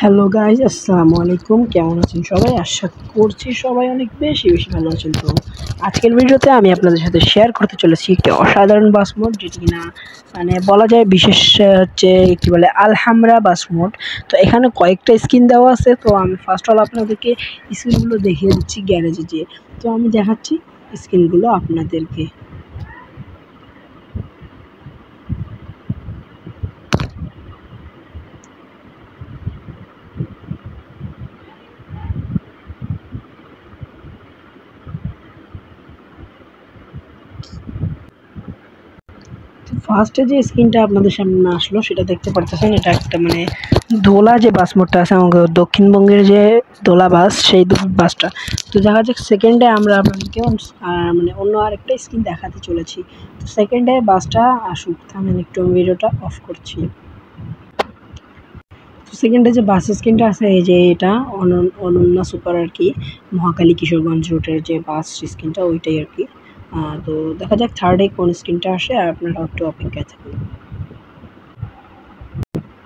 Hello guys, আসসালামু আলাইকুম। কেমন আছেন সবাই? আশা করছি সবাই অনেক বেশি ভালো আছেন। তো আজকের ভিডিওতে আমি আপনাদের সাথে শেয়ার করতে চলেছি একটি অসাধারণ বাস মোড, যেটি কিনা মানে বলা যায় বিশেষ হচ্ছে একটি বলে আলহামরা বাস মোড। তো এখানে কয়েকটা স্ক্রিন দেওয়া আছে। তো আমি ফার্স্ট অল আপনাদেরকে স্ক্রিনগুলো দেখিয়ে দিচ্ছি গ্যারেজে যেয়ে। তো আমি দেখাচ্ছি স্ক্রিনগুলো আপনাদেরকে। ফার্স্টে যে স্ক্রিনটা আপনাদের সামনে আসলো সেটা দেখতে পারতেছেন, এটা একটা মানে দোলা যে বাস মোডটা আছে আমাদের দক্ষিণবঙ্গের যে দোলা বাস, সেই বাসটা। তো দেখা যাক সেকেন্ডে আমরা আপনাদেরকে মানে অন্য আরেকটা স্ক্রিন দেখাতে চলেছি। তো সেকেন্ডে বাসটা আসুক, থামেন একটু, ভিডিওটা অফ করছি। তো সেকেন্ডে যে বাস স্ক্রিনটা আছে, এই যে এটা অনন্যা সুপার আর কি, মহাকালী কিশোরগঞ্জ রুটের যে বাস স্ক্রিনটা ওইটাই আর কি। তো দেখা যাক থার্ডে কোন স্ক্রিনটা আসে, আর আপনারা একটু অপেক্ষায় থাকুন।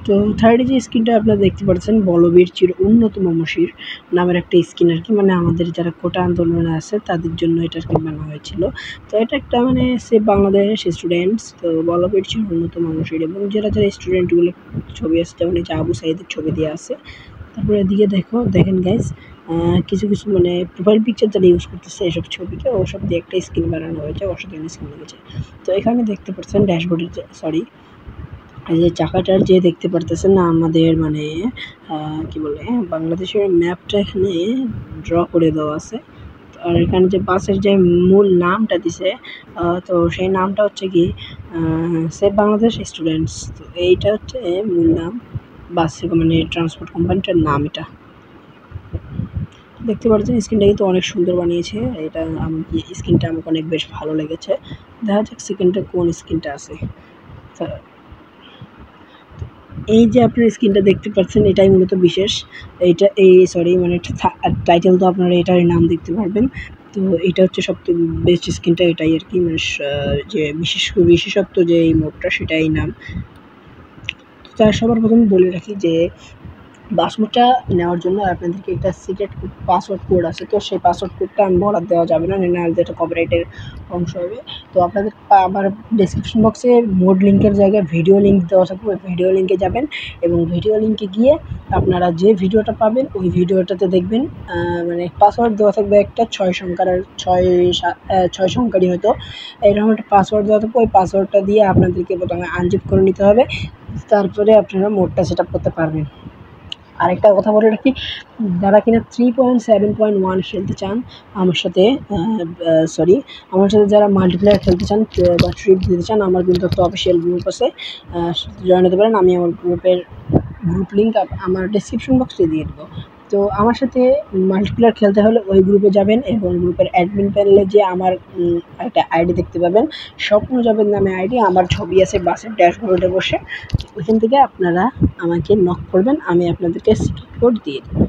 তো থার্ডে যে স্ক্রিনটা আপনারা দেখতে পাচ্ছেন, বলবীর চির উন্নত মমশির নামের একটা স্ক্রিন আর কি, মানে আমাদের যারা কোটা আন্দোলনে আছে তাদের জন্য এটা আর কি বানানো হয়েছিল। তো এটা একটা মানে সেভ বাংলাদেশ স্টুডেন্টস, তো বলবীর চির উন্নত মমশির, এবং যারা স্টুডেন্টগুলো ছবি আছে, যেমন এই যে আবু সাইদের ছবি দেওয়া আছে। তারপরে এদিকে দেখেন গাইজ, কিছু মানে প্রোফাইল পিকচার যারা ইউজ করতেছে এসব ছবিকে ওসব দিয়ে একটা স্ক্রিন বানানো হয়েছে, অসাধারণ স্ক্রিন লেগেছে। তো এখানে দেখতে পাচ্ছেন ড্যাশবোর্ডের এই যে চাকাটার যে দেখতে পারতেছেন না, আমাদের মানে কি বলে বাংলাদেশের ম্যাপটা এখানে ড্র করে দেওয়া আছে। আর এখানে যে বাসের যে মূল নামটা দিছে, তো সেই নামটা হচ্ছে কি সেভ বাংলাদেশ স্টুডেন্টস। তো এইটা হচ্ছে মূল নাম, বাস মানে ট্রান্সপোর্ট কোম্পানিটার নাম এটা। দেখতে পাচ্ছেন স্ক্রিনটা কিন্তু অনেক সুন্দর বানিয়েছে এটা, আমাকে স্ক্রিনটা আমাকে অনেক বেশ ভালো লেগেছে। দেখা যাক সেকেন্ডে কোন স্ক্রিনটা আছে। এই যে আপনার স্ক্রিনটা দেখতে পাচ্ছেন, এটাই মূলত বিশেষ। এইটা মানে টাইটেল তো আপনারা এটারই নাম দেখতে পারবেন। তো এটা হচ্ছে সবথেকে বেস্ট স্ক্রিনটা, এটাই আর কি, মানে যে বিশেষত্ব যে এই মোডটা সেটাই নাম। তো তার সবার প্রথমে বলে রাখি যে বাস মোডটা নেওয়ার জন্য আপনাদেরকে একটা সিক্রেট পাসওয়ার্ড কোড আছে। তো সেই পাসওয়ার্ড কোডটা আমি বলার দেওয়া যাবে না, নাহলে যেটা কপিরাইটের অংশ হবে। তো আপনাদের আমার ডেসক্রিপশন বক্সে মোড লিঙ্কের জায়গায় ভিডিও লিঙ্ক দেওয়া থাকবে, ওই ভিডিও লিঙ্কে যাবেন এবং ভিডিও লিঙ্কে গিয়ে আপনারা যে ভিডিওটা পাবেন ওই ভিডিওটাতে দেখবেন মানে পাসওয়ার্ড দেওয়া থাকবে একটা 6 সংখ্যারই হয়তো এরকম একটা পাসওয়ার্ড দেওয়া থাকবে। ওই পাসওয়ার্ডটা দিয়ে আপনাদেরকে প্রথমে আনজিপ করে নিতে হবে, তারপরে আপনারা মোডটা সেট আপ করতে পারবেন। আরেকটা কথা বলে রাখি, যারা কিনা 3.7.1 খেলতে চান আমার সাথে, যারা মাল্টিপ্লেয়ার খেলতে চান বা ট্রিপ দিতে চান, আমার কিন্তু একটা অফিসিয়াল গ্রুপ আছে, জয়েন হতে পারেন। আমি আমার গ্রুপ লিঙ্ক আমার ডেসক্রিপশন বক্সে দিয়ে দেবো। তো আমার সাথে মাল্টিপ্লেয়ার খেলতে হলে ওই গ্রুপে যাবেন এবং গ্রুপের অ্যাডমিন প্যানেলে যে আমার একটা আইডি দেখতে পাবেন, স্বপ্ন যাবেন নামে আইডি, আমার ছবি আছে বাসের ড্যাশবোর্ডে বসে। ওইখান থেকে আপনারা আমাকে নক করবেন, আমি আপনাদেরকে সিক্রেট কোড দিয়ে দেবো।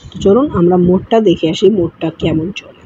তো চলুন আমরা মোডটা দেখে আসি, মোডটা কেমন চলে।